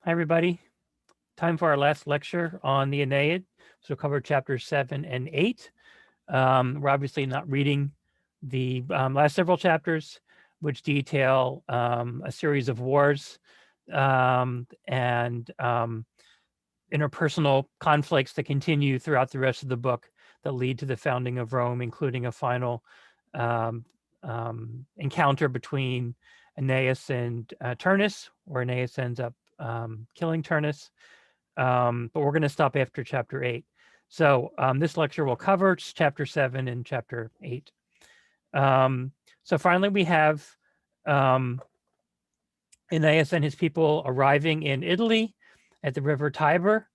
Hi, everybody. Time for our last lecture on the Aeneid. So we'll cover chapters 7 and 8. We're obviously not reading the last several chapters, which detail a series of wars and interpersonal conflicts that continue throughout the rest of the book that lead to the founding of Rome, including a final um, encounter between Aeneas and Turnus, where Aeneas ends up killing Turnus. But we're going to stop after chapter 8. So this lecture will cover chapter 7 and chapter 8. So finally, we have Aeneas and his people arriving in Italy at the river Tiber.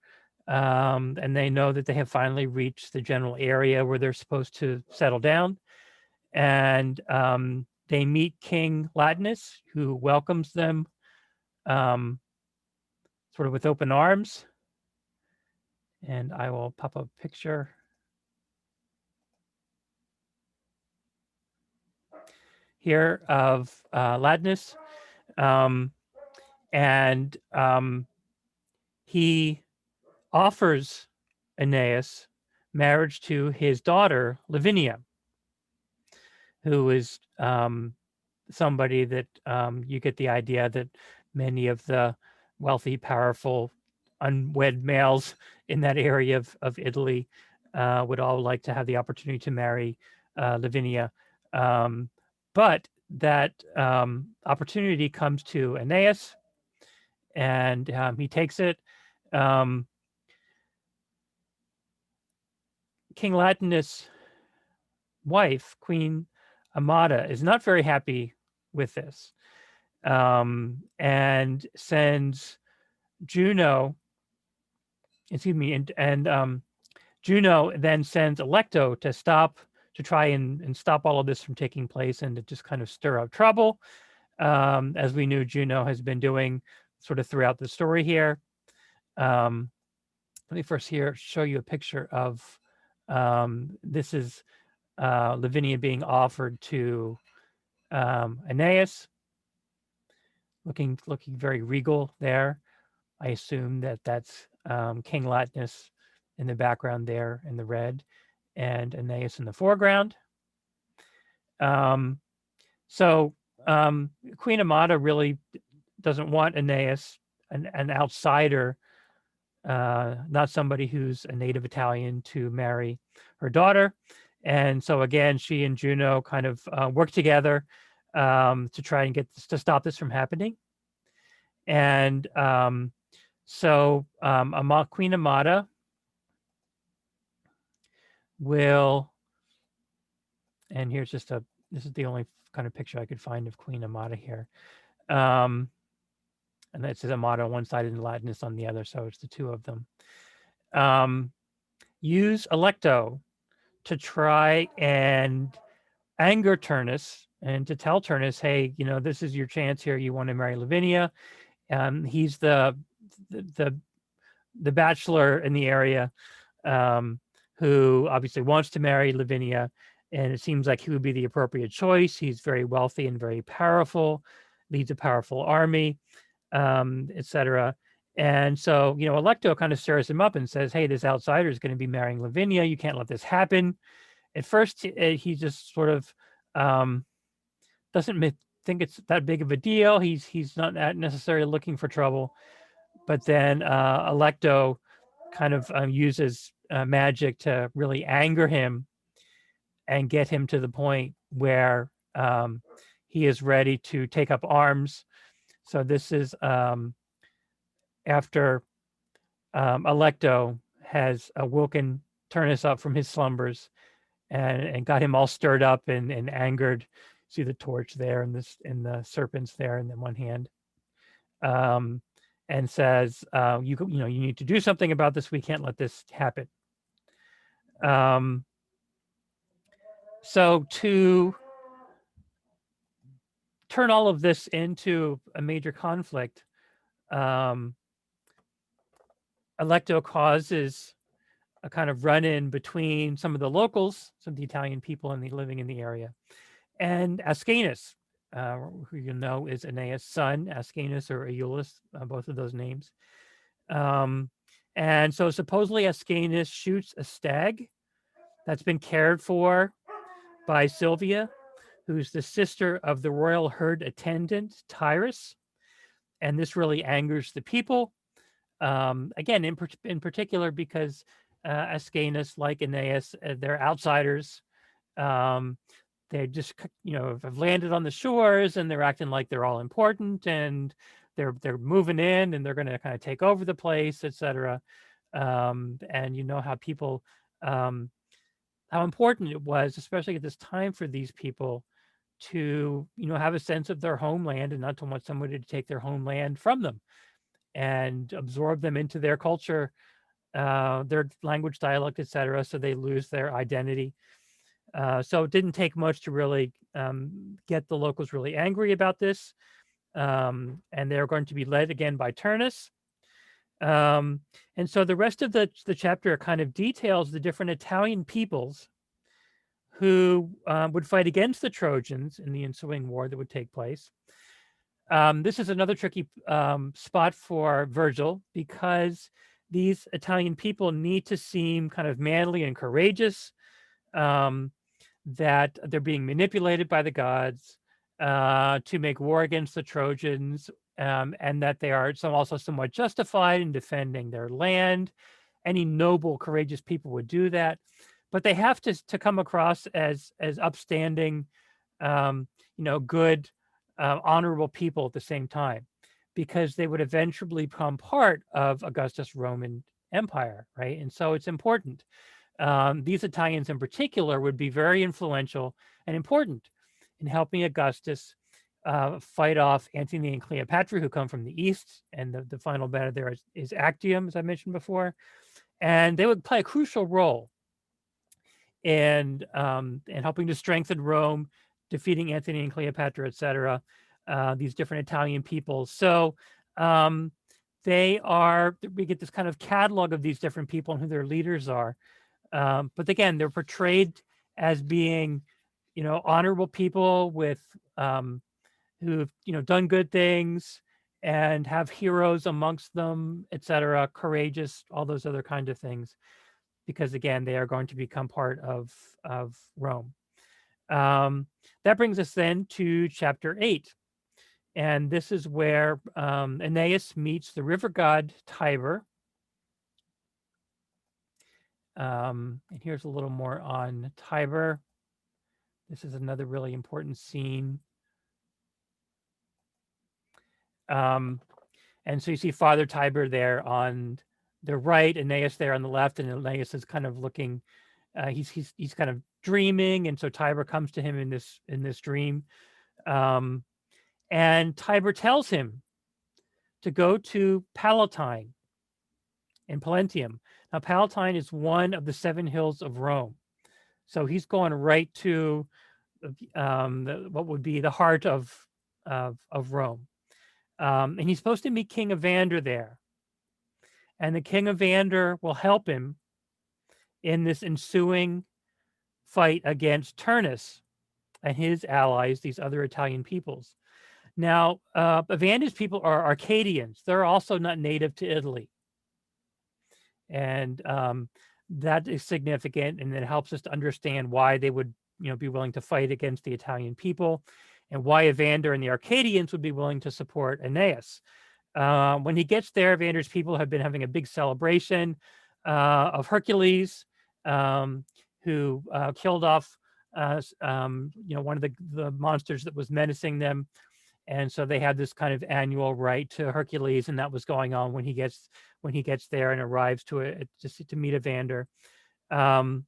And they know that they have finally reached the general area where they're supposed to settle down. And they meet King Latinus, who welcomes them sort of with open arms. And I will pop a picture here of Latinus. And he offers Aeneas marriage to his daughter, Lavinia, who is somebody that you get the idea that many of the wealthy, powerful, unwed males in that area of Italy would all like to have the opportunity to marry Lavinia. But that opportunity comes to Aeneas, and he takes it. King Latinus' wife, Queen Amata, is not very happy with this and sends Juno, and Juno then sends Alecto to try and stop all of this from taking place and to just kind of stir up trouble, as we knew Juno has been doing sort of throughout the story here. Let me first here show you a picture of this is Lavinia being offered to Aeneas, looking very regal there. I assume that that's King Latinus in the background there in the red, and Aeneas in the foreground. So Queen Amata really doesn't want Aeneas, an outsider, not somebody who's a native Italian, to marry her daughter. And so again, she and Juno kind of work together to try and get this, to stop this from happening. And so Queen Amata will, and here's just this is the only kind of picture I could find of Queen Amata here. And that says Amata on one side and Latinus on the other, so it's the two of them. Use Alecto to try and anger Turnus and to tell Turnus, hey, this is your chance here. You want to marry Lavinia. He's the bachelor in the area who obviously wants to marry Lavinia, and it seems like he would be the appropriate choice. He's very wealthy and very powerful, leads a powerful army, etc. And so, Alecto kind of stirs him up and says, hey, this outsider is going to be marrying Lavinia. You can't let this happen. At first, he just sort of doesn't think it's that big of a deal. He's not necessarily looking for trouble. But then Alecto kind of uses magic to really anger him and get him to the point where he is ready to take up arms. So this is after Alecto has woken Turnus up from his slumbers and got him all stirred up and angered. See the torch there and the serpents there in the one hand. And says, you need to do something about this. We can't let this happen. So to turn all of this into a major conflict, Alecto causes a kind of run-in between some of the locals, some of the Italian people living in the area, and Ascanus, who you know is Aeneas' son, Ascanius or Iulus, both of those names. And so supposedly Ascanius shoots a stag that's been cared for by Sylvia, who's the sister of the royal herd attendant, Tyrus. And this really angers the people. Again, in particular, because Ascanius, like Aeneas, they're outsiders. Um, they just, have landed on the shores and they're acting like they're all important and they're moving in and they're going to kind of take over the place, etc. And you know how people, how important it was, especially at this time, for these people to have a sense of their homeland and not to want somebody to take their homeland from them and absorb them into their culture, their language, dialect, etc., so they lose their identity. So it didn't take much to really get the locals really angry about this. And they're going to be led again by Turnus. And so the rest of the chapter kind of details the different Italian peoples who would fight against the Trojans in the ensuing war that would take place. This is another tricky spot for Virgil because these Italian people need to seem kind of manly and courageous, that they're being manipulated by the gods to make war against the Trojans, and that they are also somewhat justified in defending their land. Any noble, courageous people would do that, but they have to come across as upstanding, good, honorable people at the same time, because they would eventually become part of Augustus' Roman Empire, right? And so it's important. These Italians in particular would be very influential and important in helping Augustus fight off Antony and Cleopatra, who come from the east, and the final battle there is Actium, as I mentioned before, and they would play a crucial role in helping to strengthen Rome, defeating Antony and Cleopatra, etc. These different Italian peoples. So we get this kind of catalog of these different people and who their leaders are. But again, they're portrayed as being, honorable people with who've done good things and have heroes amongst them, etc. Courageous, all those other kind of things, because again, they are going to become part of Rome. That brings us then to chapter 8. And this is where Aeneas meets the river god Tiber. And here's a little more on Tiber. This is another really important scene. And so you see Father Tiber there on the right, Aeneas there on the left, and Aeneas is kind of looking. He's kind of dreaming, and so Tiber comes to him in this dream, and Tiber tells him to go to Palatine in Palentium. Now, Palatine is one of the 7 hills of Rome, so he's going right to what would be the heart of Rome. And he's supposed to meet King Evander there. And the King Evander will help him in this ensuing fight against Turnus and his allies, these other Italian peoples. Now, Evander's people are Arcadians. They're also not native to Italy. And that is significant, and it helps us to understand why they would be willing to fight against the Italian people, and why Evander and the Arcadians would be willing to support Aeneas. When he gets there, Evander's people have been having a big celebration of Hercules, who killed off one of the monsters that was menacing them. And so they had this kind of annual rite to Hercules, and that was going on when he gets there and arrives to meet Evander. It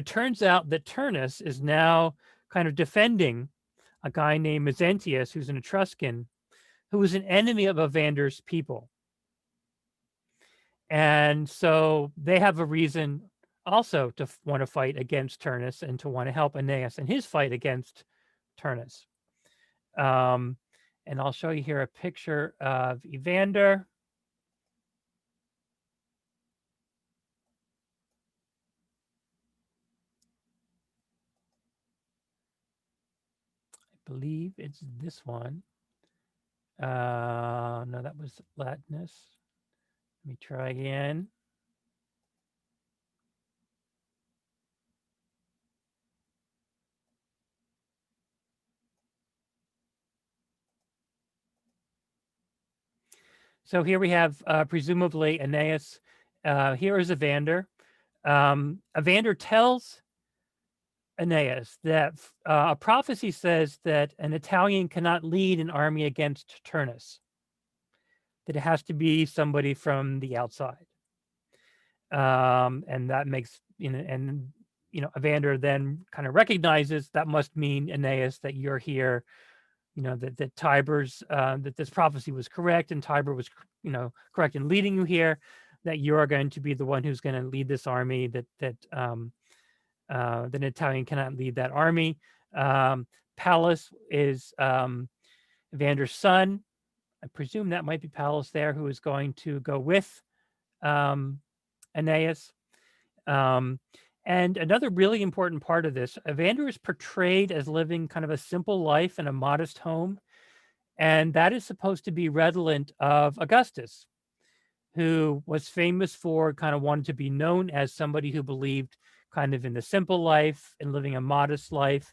turns out that Turnus is now kind of defending a guy named Mezentius, who's an Etruscan, who was an enemy of Evander's people. And so they have a reason also to want to fight against Turnus and to want to help Aeneas in his fight against Turnus. And I'll show you here a picture of Evander. believe it's this one. No, that was Latinus. Let me try again. So here we have presumably Aeneas. Here is Evander. Evander tells Aeneas that a prophecy says that an Italian cannot lead an army against Turnus, that it has to be somebody from the outside. And that makes, Evander then kind of recognizes that must mean Aeneas that you're here, that Tiber's, that this prophecy was correct and Tiber was, correct in leading you here, that you're going to be the one who's going to lead this army, that an Italian cannot lead that army. Pallas is Evander's son. I presume that might be Pallas there, who is going to go with Aeneas. And another really important part of this, Evander is portrayed as living kind of a simple life in a modest home. And that is supposed to be redolent of Augustus, who was famous for kind of wanting to be known as somebody who believed kind of in the simple life and living a modest life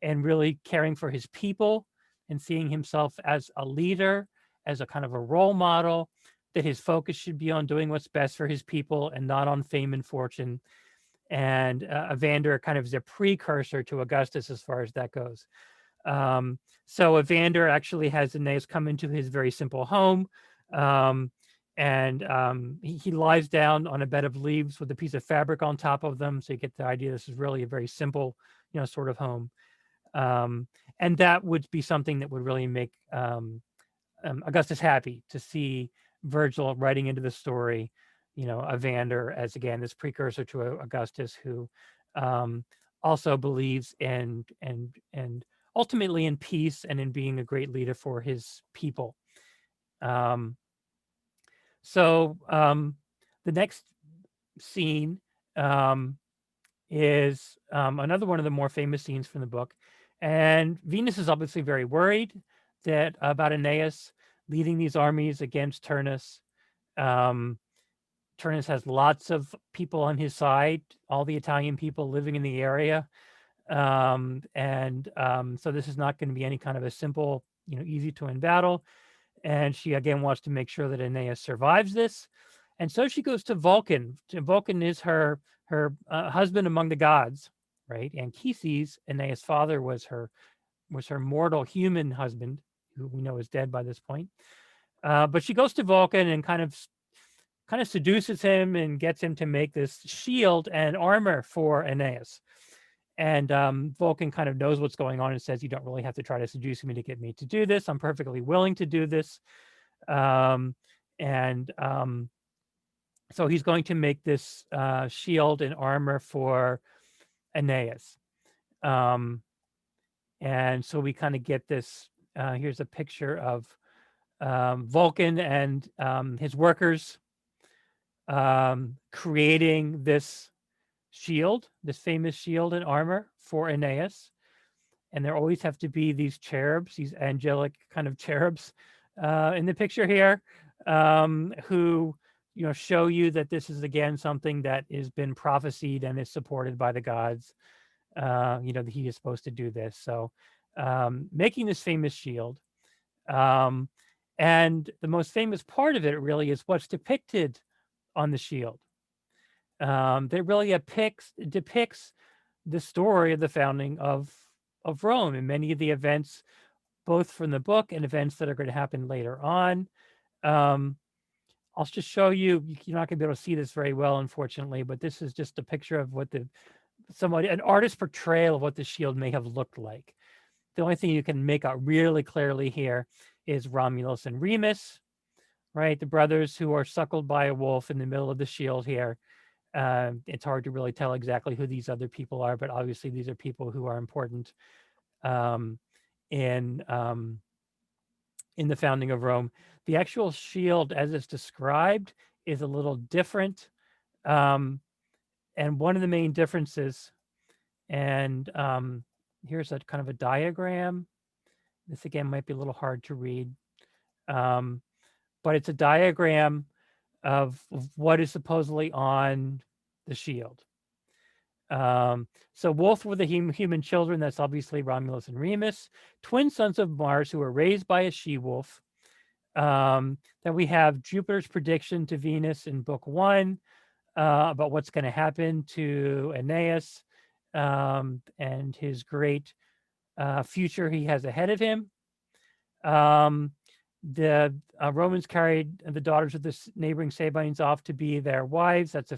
and really caring for his people and seeing himself as a leader, as a kind of a role model, that his focus should be on doing what's best for his people and not on fame and fortune. And Evander kind of is a precursor to Augustus as far as that goes. So Evander actually has Aeneas come into his very simple home. He lies down on a bed of leaves with a piece of fabric on top of them. So you get the idea this is really a very simple, sort of home. And that would be something that would really make Augustus happy to see Virgil writing into the story, Evander as again this precursor to Augustus, who also believes and ultimately in peace and in being a great leader for his people. The next scene is another one of the more famous scenes from the book. And Venus is obviously very worried that about Aeneas leading these armies against Turnus. Turnus has lots of people on his side, all the Italian people living in the area. So this is not going to be any kind of a simple, easy to win battle. And she again wants to make sure that Aeneas survives this. And so she goes to Vulcan. Vulcan is her husband among the gods, right? Anchises, Aeneas' father, was her mortal human husband, who we know is dead by this point. But she goes to Vulcan and kind of seduces him and gets him to make this shield and armor for Aeneas. And Vulcan kind of knows what's going on and says, you don't really have to try to seduce me to get me to do this. I'm perfectly willing to do this. So he's going to make this shield and armor for Aeneas. And so we kind of get this, here's a picture of Vulcan and his workers creating this shield, this famous shield and armor for Aeneas. And there always have to be these cherubs, these angelic kind of cherubs in the picture here, who show you that this is again something that has been prophesied and is supported by the gods. That he is supposed to do this. So making this famous shield. And the most famous part of it really is what's depicted on the shield. That really depicts the story of the founding of Rome and many of the events, both from the book and events that are going to happen later on. I'll just show you. You're not going to be able to see this very well, unfortunately, but this is just a picture of what an artist's portrayal of what the shield may have looked like. The only thing you can make out really clearly here is Romulus and Remus, right? The brothers who are suckled by a wolf in the middle of the shield here. It's hard to really tell exactly who these other people are, but obviously these are people who are important in the founding of Rome. The actual shield, as it's described, is a little different. And one of the main differences, and here's a kind of a diagram. This again might be a little hard to read, um, but it's a diagram of what is supposedly on the shield. So Wolf were the human children. That's obviously Romulus and Remus, twin sons of Mars who were raised by a she-wolf. Then we have Jupiter's prediction to Venus in book 1 about what's going to happen to Aeneas and his great future he has ahead of him. The Romans carried the daughters of the neighboring Sabines off to be their wives. That's um,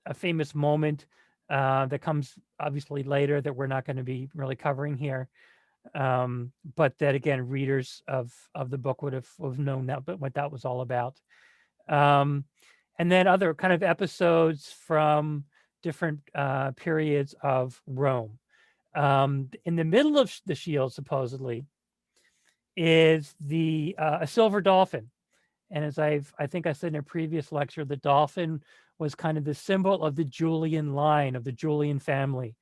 a famous moment that comes obviously later that we're not going to be really covering here. But that again, readers of the book would have known that, but what that was all about. And then other kind of episodes from different periods of Rome. In the middle of the shield, supposedly, is the a silver dolphin. And as I think I said in a previous lecture, the dolphin was kind of the symbol of the Julian line, of the Julian family,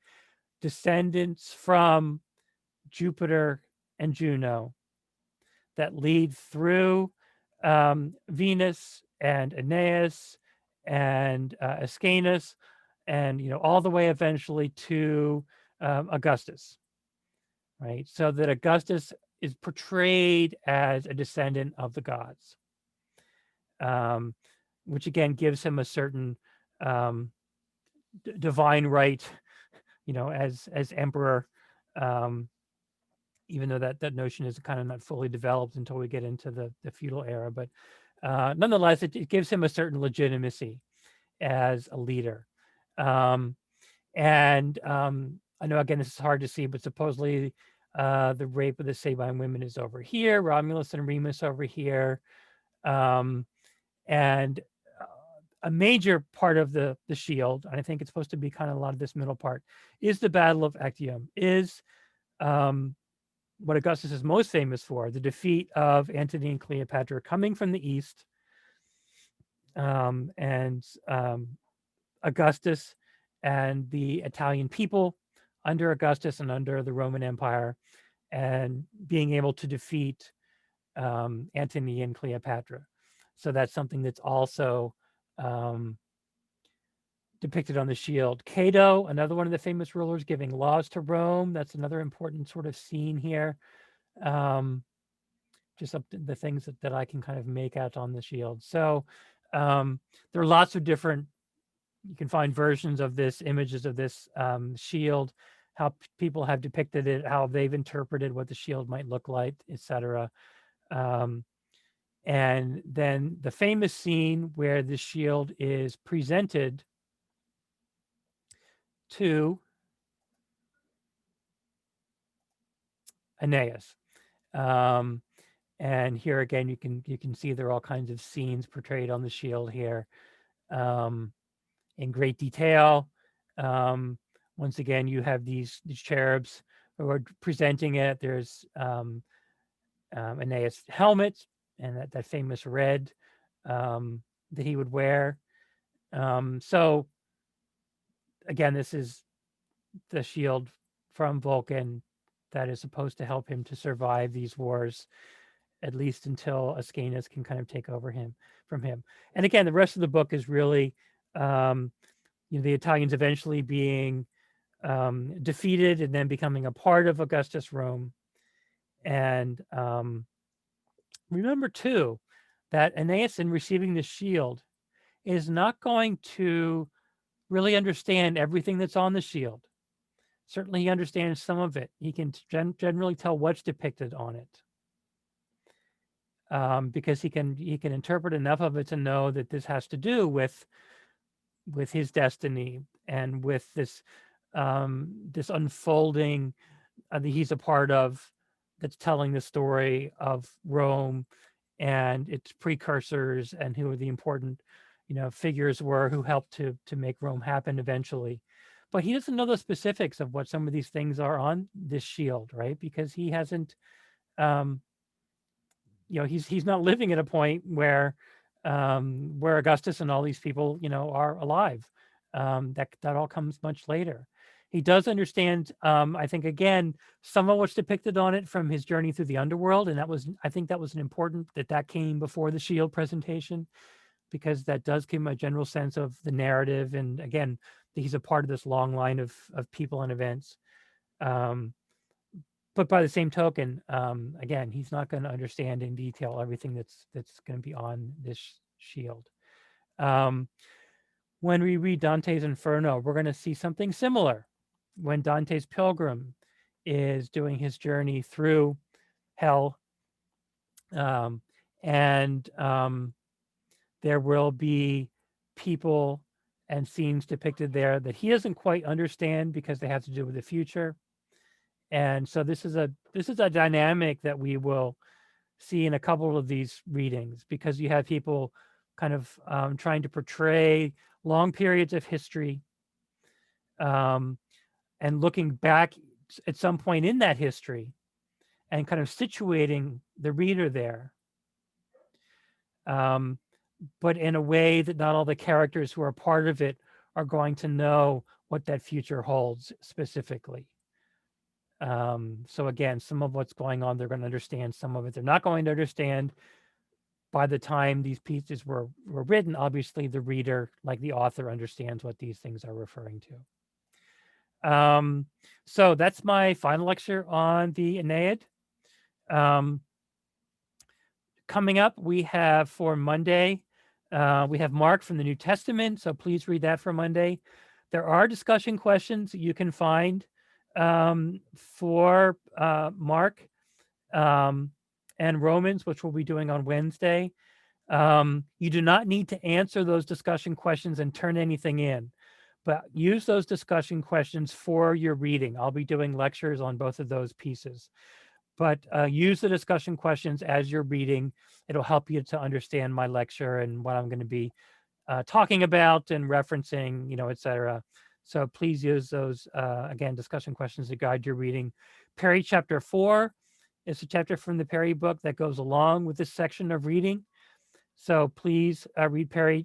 descendants from Jupiter and Juno that lead through Venus and Aeneas and Ascanius, and all the way eventually to Augustus, right? So that Augustus is portrayed as a descendant of the gods, which again gives him a certain divine right, as emperor. Even though that notion is kind of not fully developed until we get into the feudal era, but nonetheless, it gives him a certain legitimacy as a leader. And I know again this is hard to see, but supposedly the rape of the Sabine women is over here, Romulus and Remus over here, and a major part of the shield, and I think it's supposed to be kind of a lot of this middle part, is the Battle of Actium, is what Augustus is most famous for, the defeat of Antony and Cleopatra coming from the east, and Augustus and the Italian people under Augustus and under the Roman Empire, and being able to defeat Antony and Cleopatra. So that's something that's also depicted on the shield. Cato, another one of the famous rulers, giving laws to Rome. That's another important sort of scene here. Just the things that I can kind of make out on the shield. So there are lots of different, you can find versions of this, images of this shield, how people have depicted it, how they've interpreted what the shield might look like, etc. And then the famous scene where the shield is presented to Aeneas. And here again, you can see there are all kinds of scenes portrayed on the shield here in great detail. Once again, you have these cherubs who are presenting it. There's Aeneas' helmet and that famous red that he would wear. So again, this is the shield from Vulcan that is supposed to help him to survive these wars, at least until Ascanius can kind of take over from him. And again, the rest of the book is really the Italians eventually being defeated and then becoming a part of Augustus Rome. And remember too that Aeneas, in receiving the shield, is not going to really understand everything that's on the shield. Certainly he understands some of it. He can generally tell what's depicted on it, because he can interpret enough of it to know that this has to do with his destiny and with this this unfolding that he's a part of, that's telling the story of Rome and its precursors and who are the important figures were who helped to make Rome happen eventually. But he doesn't know the specifics of what some of these things are on this shield, right? Because he hasn't he's not living at a point where Augustus and all these people are alive. That all comes much later. He does understand, I think, again, some of what's depicted on it from his journey through the underworld. And I think that was an important that came before the shield presentation, because that does give him a general sense of the narrative. And again, he's a part of this long line of people and events. But by the same token, again, he's not going to understand in detail everything that's going to be on this shield. When we read Dante's Inferno, we're going to see something similar. When Dante's pilgrim is doing his journey through hell, and there will be people and scenes depicted there that he doesn't quite understand because they have to do with the future. And so this is a dynamic that we will see in a couple of these readings, because you have people kind of trying to portray long periods of history, and looking back at some point in that history and kind of situating the reader there, but in a way that not all the characters who are part of it are going to know what that future holds specifically. So again, some of what's going on, they're going to understand. Some of it, they're not going to understand. By the time these pieces were written, obviously the reader, like the author, understands what these things are referring to. So that's my final lecture on the Aeneid. Coming up, we have for Monday, we have Mark from the New Testament. So please read that for Monday. There are discussion questions that you can find for Mark and Romans, which we'll be doing on Wednesday. You do not need to answer those discussion questions and turn anything in, but use those discussion questions for your reading. I'll be doing lectures on both of those pieces, but use the discussion questions as you're reading. It'll help you to understand my lecture and what I'm going to be talking about and referencing, et cetera. So please use those, again, discussion questions to guide your reading. Perry chapter 4 is a chapter from the Perry book that goes along with this section of reading. So please read Perry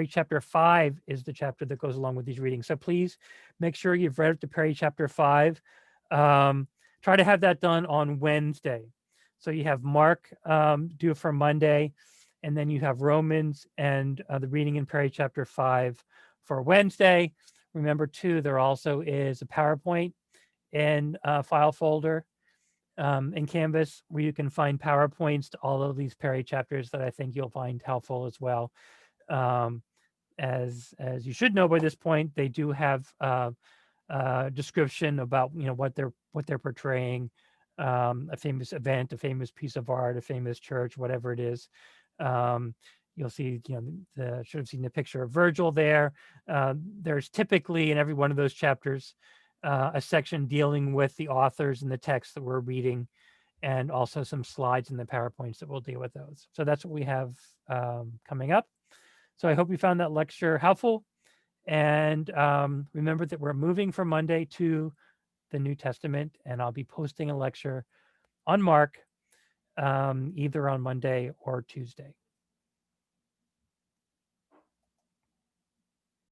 chapter 5 is the chapter that goes along with these readings. So please make sure you've read the Perry chapter 5. Try to have that done on Wednesday. So you have Mark due for Monday, and then you have Romans and the reading in Perry chapter 5 for Wednesday. Remember too, there also is a PowerPoint in file folder in Canvas where you can find PowerPoints to all of these Perry chapters that I think you'll find helpful as well. As you should know by this point, they do have description about what they're portraying, a famous event, a famous piece of art, a famous church, whatever it is. You'll see, should have seen the picture of Virgil there. There's typically in every one of those chapters a section dealing with the authors and the text that we're reading, and also some slides in the PowerPoints that will deal with those. So that's what we have coming up. So I hope you found that lecture helpful. And remember that we're moving from Monday to the New Testament, and I'll be posting a lecture on Mark either on Monday or Tuesday.